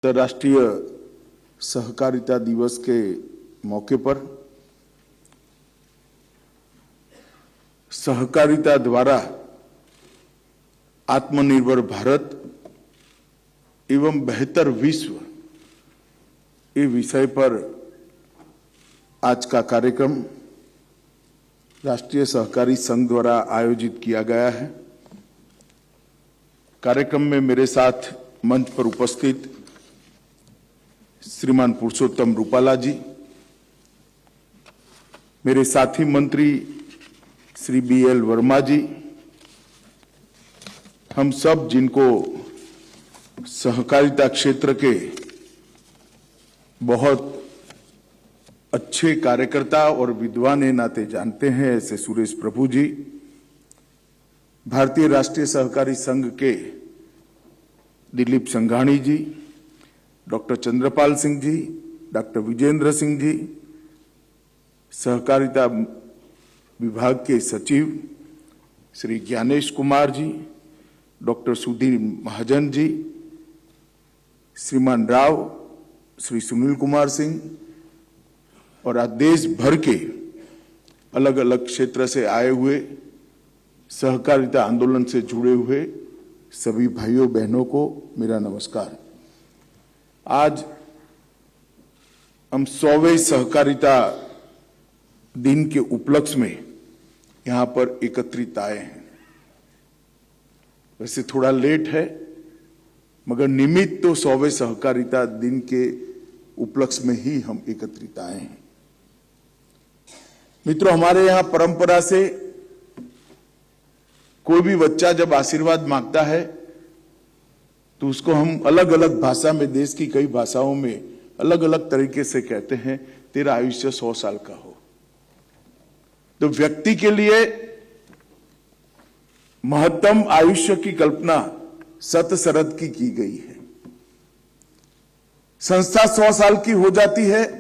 अंतर्राष्ट्रीय सहकारिता दिवस के मौके पर सहकारिता द्वारा आत्मनिर्भर भारत एवं बेहतर विश्व ये विषय पर आज का कार्यक्रम राष्ट्रीय सहकारी संघ द्वारा आयोजित किया गया है। कार्यक्रम में मेरे साथ मंच पर उपस्थित श्रीमान पुरुषोत्तम रूपाला जी, मेरे साथी मंत्री श्री BL वर्मा जी, हम सब जिनको सहकारिता क्षेत्र के बहुत अच्छे कार्यकर्ता और विद्वान के नाते जानते हैं, ऐसे सुरेश प्रभु जी, भारतीय राष्ट्रीय सहकारी संघ के दिलीप संघाणी जी, डॉक्टर चंद्रपाल सिंह जी, डॉक्टर विजेंद्र सिंह जी, सहकारिता विभाग के सचिव श्री ज्ञानेश कुमार जी, डॉक्टर सुधीर महाजन जी, श्रीमान राव श्री सुनील कुमार सिंह और आज देश भर के अलग अलग क्षेत्र से आए हुए सहकारिता आंदोलन से जुड़े हुए सभी भाइयों बहनों को मेरा नमस्कार। आज हम 100वें सहकारिता दिन के उपलक्ष्य में यहां पर एकत्रित आए हैं। वैसे थोड़ा लेट है, मगर निमित्त तो 100वें सहकारिता दिन के उपलक्ष्य में ही हम एकत्रित आए हैं। मित्रों, हमारे यहां परंपरा से कोई भी बच्चा जब आशीर्वाद मांगता है तो उसको हम अलग अलग भाषा में, देश की कई भाषाओं में अलग अलग तरीके से कहते हैं, तेरा आयुष्य 100 साल का हो। तो व्यक्ति के लिए महत्तम आयुष्य की कल्पना शत शरद की गई है। संस्था 100 साल की हो जाती है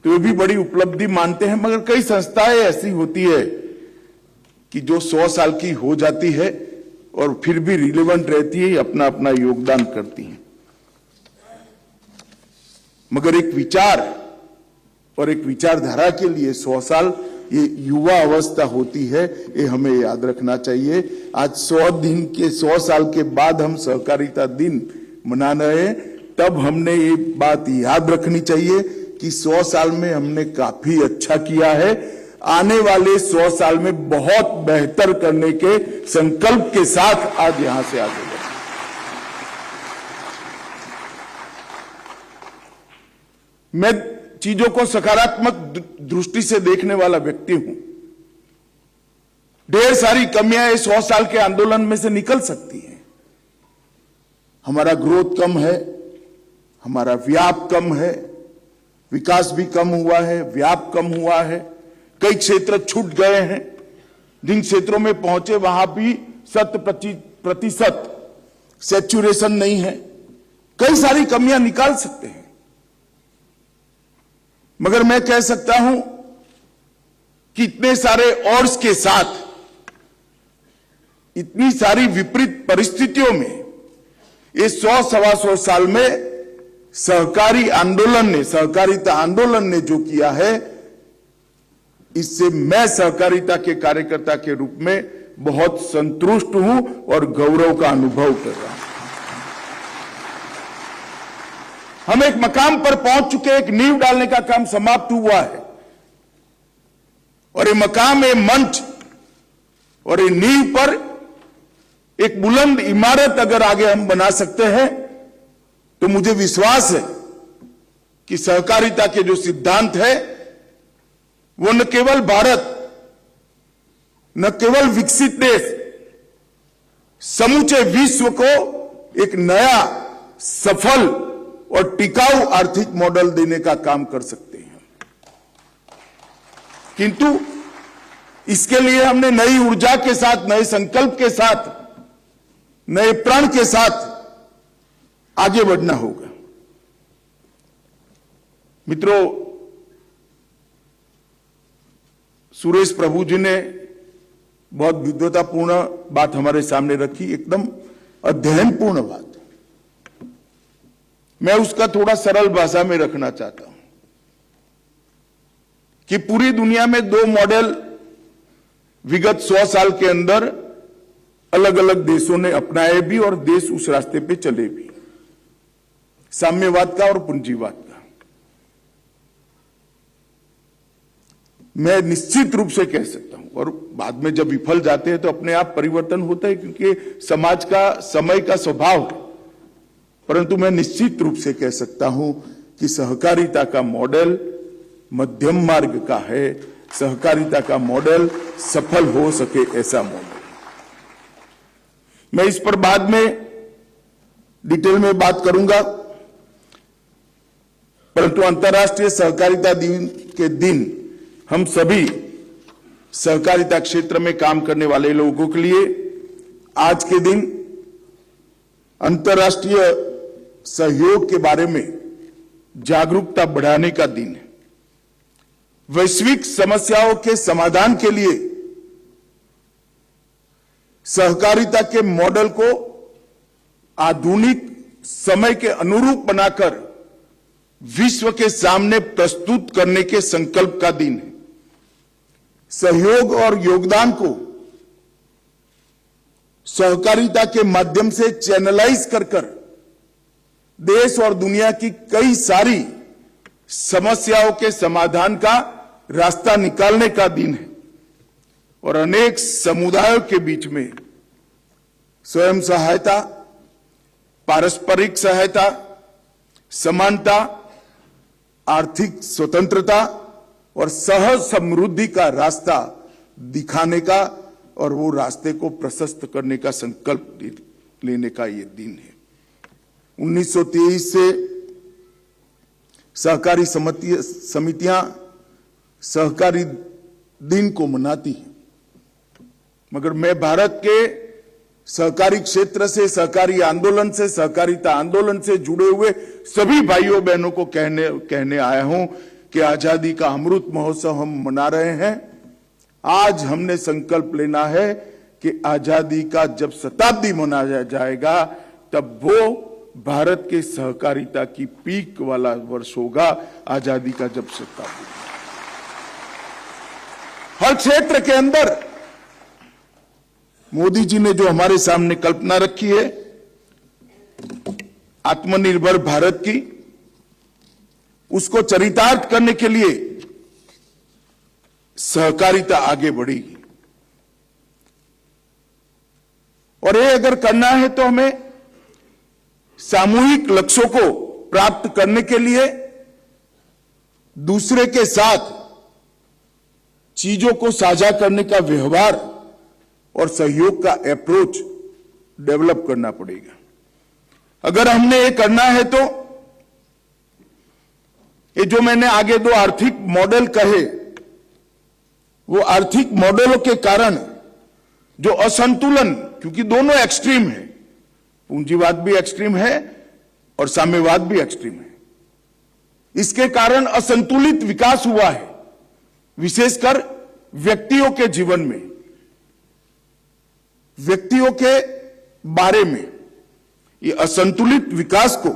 तो ये भी बड़ी उपलब्धि मानते हैं, मगर कई संस्थाएं ऐसी होती है कि जो 100 साल की हो जाती है और फिर भी रिलेवेंट रहती है, अपना अपना योगदान करती हैं। मगर एक विचार और एक विचारधारा के लिए 100 साल ये युवा अवस्था होती है, ये हमें याद रखना चाहिए। आज 100 साल के बाद हम सहकारिता दिन मना रहे हैं, तब हमने ये बात याद रखनी चाहिए कि 100 साल में हमने काफी अच्छा किया है। आने वाले 100 साल में बहुत बेहतर करने के संकल्प के साथ आज यहां से आगे बढ़े। मैं चीजों को सकारात्मक दृष्टि से देखने वाला व्यक्ति हूं। ढेर सारी कमियां इस 100 साल के आंदोलन में से निकल सकती हैं। हमारा ग्रोथ कम है, हमारा व्याप कम है, विकास भी कम हुआ है, व्याप कम हुआ है, कई क्षेत्र छूट गए हैं। जिन क्षेत्रों में पहुंचे वहां भी 100% सैचुरेशन नहीं है। कई सारी कमियां निकाल सकते हैं, मगर मैं कह सकता हूं कि इतने सारे ऑड्स के साथ, इतनी सारी विपरीत परिस्थितियों में ये 100-125 साल में सहकारिता आंदोलन ने जो किया है, इससे मैं सहकारिता के कार्यकर्ता के रूप में बहुत संतुष्ट हूं और गौरव का अनुभव कर रहा हूं। हम एक मकाम पर पहुंच चुके, एक नींव डालने का काम समाप्त हुआ है और ये मकाम, ये मंच और ये नींव पर एक बुलंद इमारत अगर आगे हम बना सकते हैं तो मुझे विश्वास है कि सहकारिता के जो सिद्धांत है वो न केवल भारत, न केवल विकसित देश, समूचे विश्व को एक नया, सफल और टिकाऊ आर्थिक मॉडल देने का काम कर सकते हैं। किंतु इसके लिए हमने नई ऊर्जा के साथ, नए संकल्प के साथ, नए प्रण के साथ आगे बढ़ना होगा। मित्रों, सुरेश प्रभु जी ने बहुत विद्वतापूर्ण बात हमारे सामने रखी, एकदम अध्ययनपूर्ण बात। मैं उसका थोड़ा सरल भाषा में रखना चाहता हूं कि पूरी दुनिया में दो मॉडल विगत 100 साल के अंदर अलग अलग देशों ने अपनाए भी और देश उस रास्ते पे चले भी, साम्यवाद का और पूंजीवाद का। मैं निश्चित रूप से कह सकता हूं, और बाद में जब विफल जाते हैं तो अपने आप परिवर्तन होता है, क्योंकि समाज का समय का स्वभाव है। परंतु मैं निश्चित रूप से कह सकता हूं कि सहकारिता का मॉडल मध्यम मार्ग का है, सहकारिता का मॉडल सफल हो सके ऐसा मॉडल। मैं इस पर बाद में डिटेल में बात करूंगा, परंतु अंतर्राष्ट्रीय सहकारिता दिन के दिन हम सभी सहकारिता क्षेत्र में काम करने वाले लोगों के लिए आज के दिन अंतर्राष्ट्रीय सहयोग के बारे में जागरूकता बढ़ाने का दिन है। वैश्विक समस्याओं के समाधान के लिए सहकारिता के मॉडल को आधुनिक समय के अनुरूप बनाकर विश्व के सामने प्रस्तुत करने के संकल्प का दिन है। सहयोग और योगदान को सहकारिता के माध्यम से चैनलाइज कर देश और दुनिया की कई सारी समस्याओं के समाधान का रास्ता निकालने का दिन है और अनेक समुदायों के बीच में स्वयं सहायता, पारस्परिक सहायता, समानता, आर्थिक स्वतंत्रता और सह समृद्धि का रास्ता दिखाने का और वो रास्ते को प्रशस्त करने का संकल्प लेने का ये दिन है। 1923 से सहकारी समितियां सहकारी दिन को मनाती हैं, मगर मैं भारत के सहकारी क्षेत्र से, सहकारी आंदोलन से, सहकारिता आंदोलन से जुड़े हुए सभी भाइयों बहनों को कहने आया हूं कि आजादी का अमृत महोत्सव हम मना रहे हैं। आज हमने संकल्प लेना है कि आजादी का जब शताब्दी मनाया जाएगा तब वो भारत के सहकारिता की पीक वाला वर्ष होगा, आजादी का जब शताब्दी। हर क्षेत्र के अंदर मोदी जी ने जो हमारे सामने कल्पना रखी है आत्मनिर्भर भारत की, उसको चरितार्थ करने के लिए सहकारिता आगे बढ़ेगी। और ये अगर करना है तो हमें सामूहिक लक्ष्यों को प्राप्त करने के लिए दूसरे के साथ चीजों को साझा करने का व्यवहार और सहयोग का अप्रोच डेवलप करना पड़ेगा। अगर हमने ये करना है तो ये जो मैंने आगे दो आर्थिक मॉडल कहे, वो आर्थिक मॉडलों के कारण जो असंतुलन, क्योंकि दोनों एक्सट्रीम है, पूंजीवाद भी एक्सट्रीम है और साम्यवाद भी एक्सट्रीम है, इसके कारण असंतुलित विकास हुआ है, विशेषकर व्यक्तियों के जीवन में, व्यक्तियों के बारे में। ये असंतुलित विकास को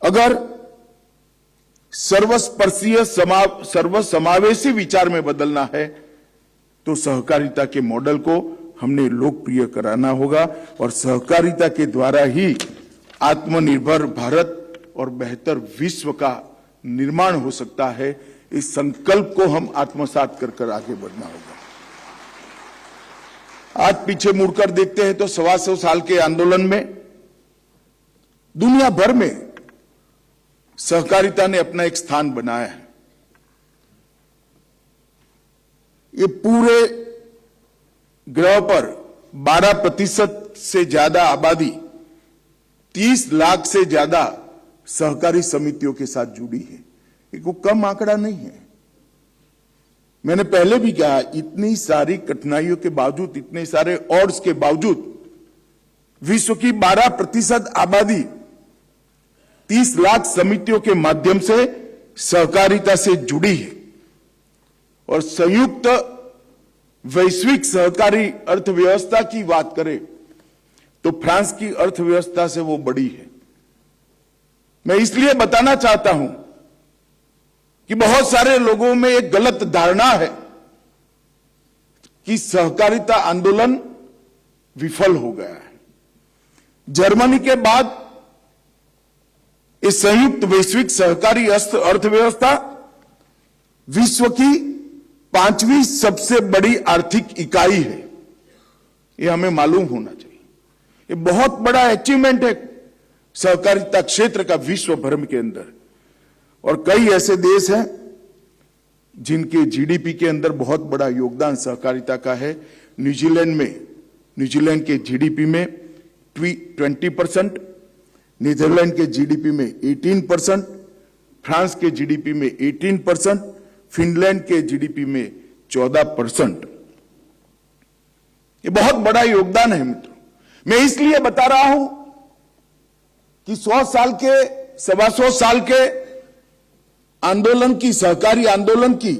अगर सर्वस्पर्शीय सर्वसमावेशी विचार में बदलना है तो सहकारिता के मॉडल को हमने लोकप्रिय कराना होगा और सहकारिता के द्वारा ही आत्मनिर्भर भारत और बेहतर विश्व का निर्माण हो सकता है। इस संकल्प को हम आत्मसात कर आगे बढ़ना होगा। आज पीछे मुड़कर देखते हैं तो 125 साल के आंदोलन में दुनिया भर में सहकारिता ने अपना एक स्थान बनाया है। ये पूरे ग्रह पर 12% से ज्यादा आबादी, 30 लाख से ज्यादा सहकारी समितियों के साथ जुड़ी है। ये कोई कम आंकड़ा नहीं है। मैंने पहले भी कहा, इतनी सारी कठिनाइयों के बावजूद, इतने सारे ऑड्स के बावजूद विश्व की 12% आबादी 30 लाख समितियों के माध्यम से सहकारिता से जुड़ी है और संयुक्त वैश्विक सहकारी अर्थव्यवस्था की बात करें तो फ्रांस की अर्थव्यवस्था से वो बड़ी है। मैं इसलिए बताना चाहता हूं कि बहुत सारे लोगों में एक गलत धारणा है कि सहकारिता आंदोलन विफल हो गया है। जर्मनी के बाद इस संयुक्त वैश्विक सहकारी अर्थव्यवस्था विश्व की 5वीं सबसे बड़ी आर्थिक इकाई है। यह हमें मालूम होना चाहिए। ये बहुत बड़ा अचीवमेंट है सहकारिता क्षेत्र का विश्व भर के अंदर। और कई ऐसे देश हैं जिनके जीडीपी के अंदर बहुत बड़ा योगदान सहकारिता का है। न्यूजीलैंड के जीडीपी में 20%, नीदरलैंड के जीडीपी में 18%, फ्रांस के जीडीपी में 18%, फिनलैंड के जीडीपी में 14%। ये बहुत बड़ा योगदान है मित्रों। मैं इसलिए बता रहा हूं कि 100 साल के आंदोलन की, सहकारी आंदोलन की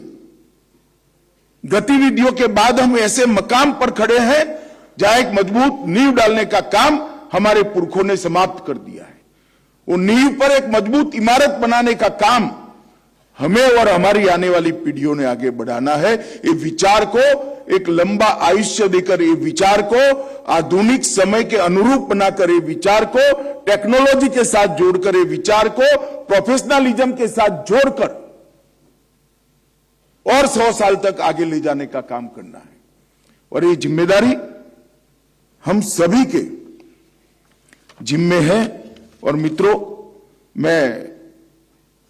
गतिविधियों के बाद हम ऐसे मकाम पर खड़े हैं जहां एक मजबूत नींव डालने का काम हमारे पुरखों ने समाप्त कर दिया है। वो नींव पर एक मजबूत इमारत बनाने का काम हमें और हमारी आने वाली पीढ़ियों ने आगे बढ़ाना है। ये विचार को एक लंबा आयुष्य देकर, ये विचार को आधुनिक समय के अनुरूप बनाकर, ये विचार को टेक्नोलॉजी के साथ जोड़कर, ये विचार को प्रोफेशनलिज्म के साथ जोड़कर और 100 साल तक आगे ले जाने का काम करना है। और ये जिम्मेदारी हम सभी के जिम्मे है। और मित्रों, मैं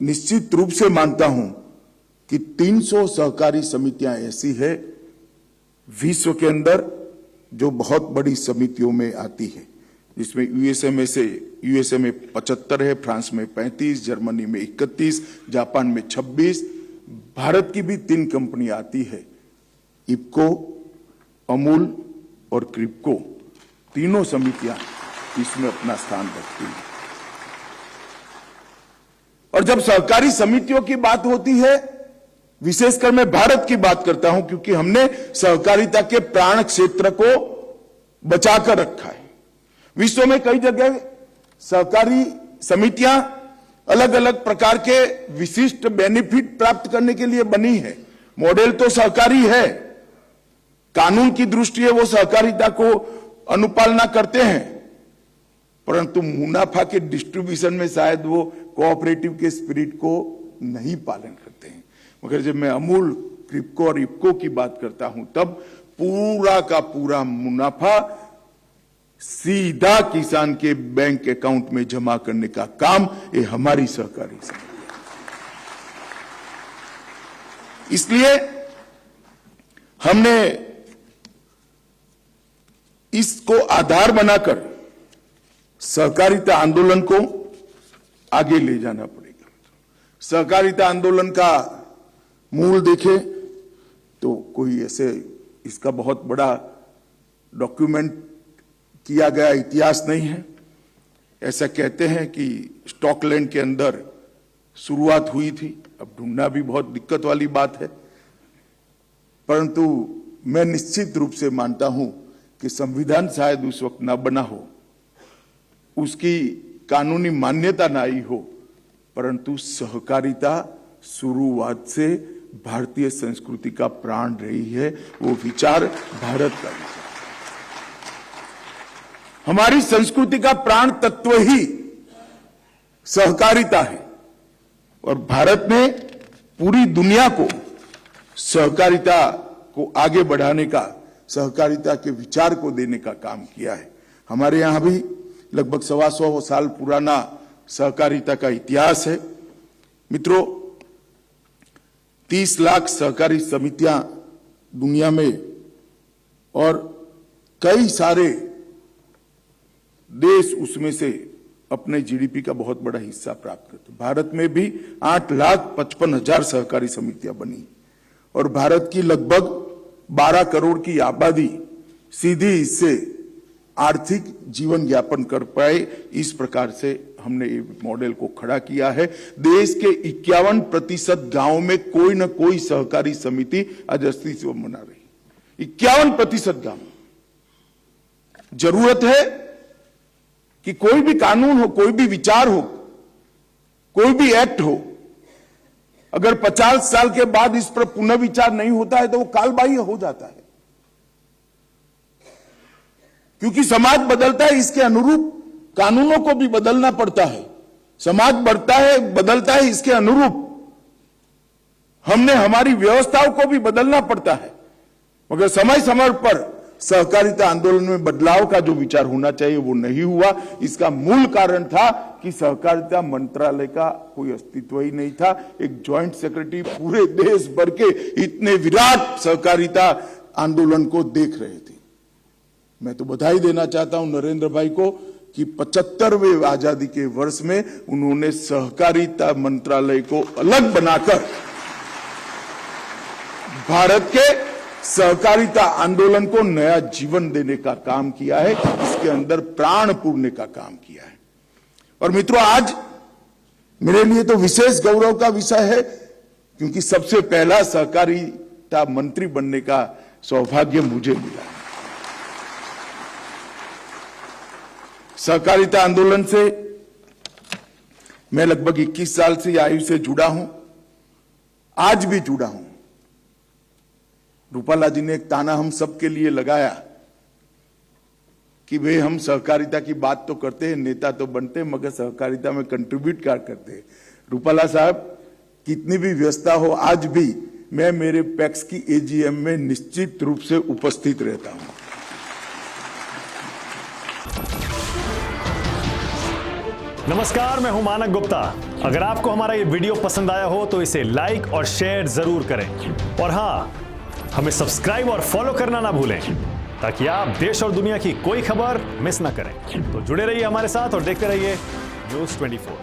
निश्चित रूप से मानता हूं कि 300 सहकारी समितियां ऐसी है विश्व के अंदर जो बहुत बड़ी समितियों में आती है, जिसमें यूएसए में 75 है, फ्रांस में 35, जर्मनी में 31, जापान में 26, भारत की भी 3 कंपनी आती है, इफको, अमूल और क्रिप्को। तीनों समितियां इसमें अपना स्थान रखती हैं। और जब सहकारी समितियों की बात होती है, विशेषकर मैं भारत की बात करता हूं क्योंकि हमने सहकारिता के प्राण क्षेत्र को बचाकर रखा है। विश्व में कई जगह सहकारी समितियां अलग अलग प्रकार के विशिष्ट बेनिफिट प्राप्त करने के लिए बनी है। मॉडल तो सहकारी है, कानून की दृष्टि है वो सहकारिता को अनुपालना करते हैं, परंतु मुनाफा के डिस्ट्रीब्यूशन में शायद वो कोऑपरेटिव के स्पिरिट को नहीं पालन करते हैं। मगर जब मैं अमूल, क्रिप्को और इफको की बात करता हूं तब पूरा का पूरा मुनाफा सीधा किसान के बैंक अकाउंट में जमा करने का काम ये हमारी सहकारी समिति है। इसलिए हमने इसको आधार बनाकर सहकारिता आंदोलन को आगे ले जाना पड़ेगा। सहकारिता आंदोलन का मूल देखें तो कोई ऐसे इसका बहुत बड़ा डॉक्यूमेंट किया गया इतिहास नहीं है। ऐसा कहते हैं कि स्कॉटलैंड के अंदर शुरुआत हुई थी। अब ढूंढना भी बहुत दिक्कत वाली बात है, परंतु मैं निश्चित रूप से मानता हूं कि संविधान शायद उस वक्त ना बना हो, उसकी कानूनी मान्यता ना आई हो, परंतु सहकारिता शुरुआत से भारतीय संस्कृति का प्राण रही है। वो विचार भारत का विचार, हमारी संस्कृति का प्राण तत्व ही सहकारिता है। और भारत ने पूरी दुनिया को सहकारिता को आगे बढ़ाने का, सहकारिता के विचार को देने का काम किया है। हमारे यहां भी लगभग 125 साल पुराना सहकारिता का इतिहास है। मित्रों, 30 लाख सहकारी समितियां दुनिया में और कई सारे देश उसमें से अपने जीडीपी का बहुत बड़ा हिस्सा प्राप्त करते। भारत में भी 8,55,000 सहकारी समितियां बनी और भारत की लगभग 12 करोड़ की आबादी सीधी इससे आर्थिक जीवन यापन कर पाए। इस प्रकार से हमने ये मॉडल को खड़ा किया है। देश के 51% गांव में कोई न कोई सहकारी समिति आज अस्तित्व बना रही। 51% गांव। जरूरत है कि कोई भी कानून हो, कोई भी विचार हो, कोई भी एक्ट हो, अगर 50 साल के बाद इस पर पुनर्विचार नहीं होता है तो वो कालबाह्य हो जाता है, क्योंकि समाज बदलता है, इसके अनुरूप कानूनों को भी बदलना पड़ता है। समाज बढ़ता है, बदलता है, इसके अनुरूप हमने हमारी व्यवस्थाओं को भी बदलना पड़ता है। मगर समय समय पर सहकारिता आंदोलन में बदलाव का जो विचार होना चाहिए वो नहीं हुआ। इसका मूल कारण था कि सहकारिता मंत्रालय का कोई अस्तित्व ही नहीं था। एक जॉइंट सेक्रेटरी पूरे देश भर के इतने विराट सहकारिता आंदोलन को देख रहे थे। मैं तो बधाई देना चाहता हूं नरेंद्र भाई को कि 75वें आजादी के वर्ष में उन्होंने सहकारिता मंत्रालय को अलग बनाकर भारत के सहकारिता आंदोलन को नया जीवन देने का काम किया है, इसके अंदर प्राण पूरने का काम किया है। और मित्रों, आज मेरे लिए तो विशेष गौरव का विषय है, क्योंकि सबसे पहला सहकारिता मंत्री बनने का सौभाग्य मुझे मिला है। सहकारिता आंदोलन से मैं लगभग 21 साल से आयु से जुड़ा हूं, आज भी जुड़ा हूं। रूपाला जी ने एक ताना हम सबके लिए लगाया कि वे हम सहकारिता की बात तो करते हैं, नेता तो बनते हैं, मगर सहकारिता में कंट्रीब्यूट क्या करते हैं। रूपाला साहब, कितनी भी व्यस्तता हो, आज भी मैं मेरे पैक्स की एजीएम में निश्चित रूप से उपस्थित रहता हूं। नमस्कार, मैं हूं मानक गुप्ता। अगर आपको हमारा ये वीडियो पसंद आया हो तो इसे लाइक और शेयर जरूर करें, और हाँ, हमें सब्सक्राइब और फॉलो करना ना भूलें, ताकि आप देश और दुनिया की कोई खबर मिस ना करें। तो जुड़े रहिए हमारे साथ और देखते रहिए News 24।